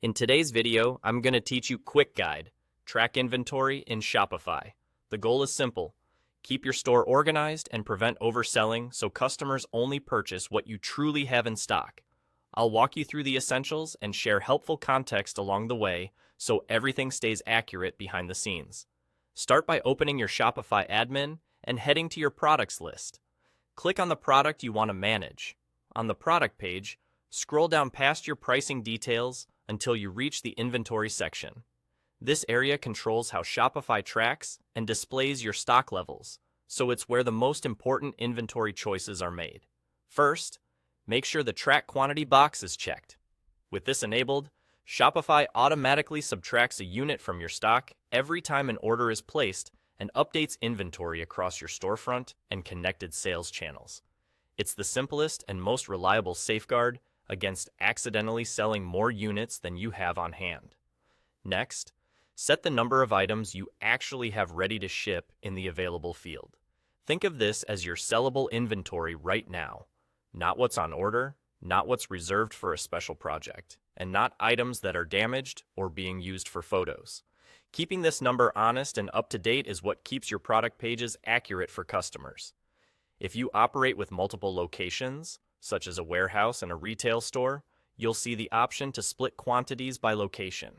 In today's video, I'm going to teach you Quick Guide, track inventory in Shopify. The goal is simple. Keep your store organized and prevent overselling so customers only purchase what you truly have in stock. I'll walk you through the essentials and share helpful context along the way so everything stays accurate behind the scenes. Start by opening your Shopify admin and heading to your products list. Click on the product you want to manage. On the product page, scroll down past your pricing details until you reach the inventory section. This area controls how Shopify tracks and displays your stock levels, so it's where the most important inventory choices are made. First, make sure the track quantity box is checked. With this enabled, Shopify automatically subtracts a unit from your stock every time an order is placed and updates inventory across your storefront and connected sales channels. It's the simplest and most reliable safeguard against accidentally selling more units than you have on hand. Next, set the number of items you actually have ready to ship in the available field. Think of this as your sellable inventory right now, not what's on order, not what's reserved for a special project, and not items that are damaged or being used for photos. Keeping this number honest and up to date is what keeps your product pages accurate for customers. If you operate with multiple locations, such as a warehouse and a retail store, you'll see the option to split quantities by location.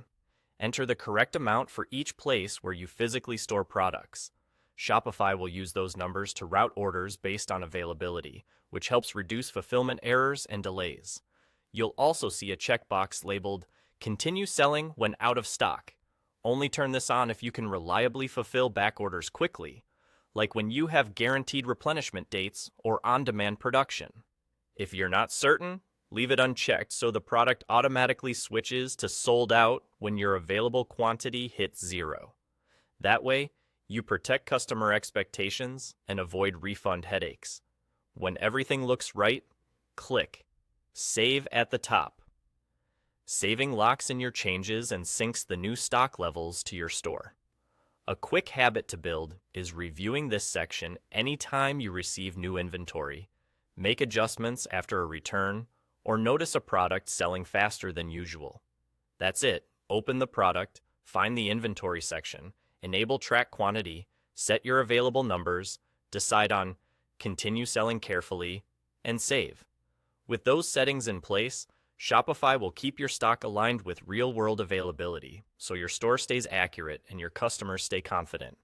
Enter the correct amount for each place where you physically store products. Shopify will use those numbers to route orders based on availability, which helps reduce fulfillment errors and delays. You'll also see a checkbox labeled "Continue selling when out of stock." Only turn this on if you can reliably fulfill back orders quickly, like when you have guaranteed replenishment dates or on-demand production. If you're not certain, leave it unchecked so the product automatically switches to sold out when your available quantity hits zero. That way, you protect customer expectations and avoid refund headaches. When everything looks right, click Save at the top. Saving locks in your changes and syncs the new stock levels to your store. A quick habit to build is reviewing this section anytime you receive new inventory, make adjustments after a return, or notice a product selling faster than usual. That's it. Open the product, find the inventory section, enable track quantity, set your available numbers, decide on continue selling carefully, and save. With those settings in place, Shopify will keep your stock aligned with real-world availability, so your store stays accurate and your customers stay confident.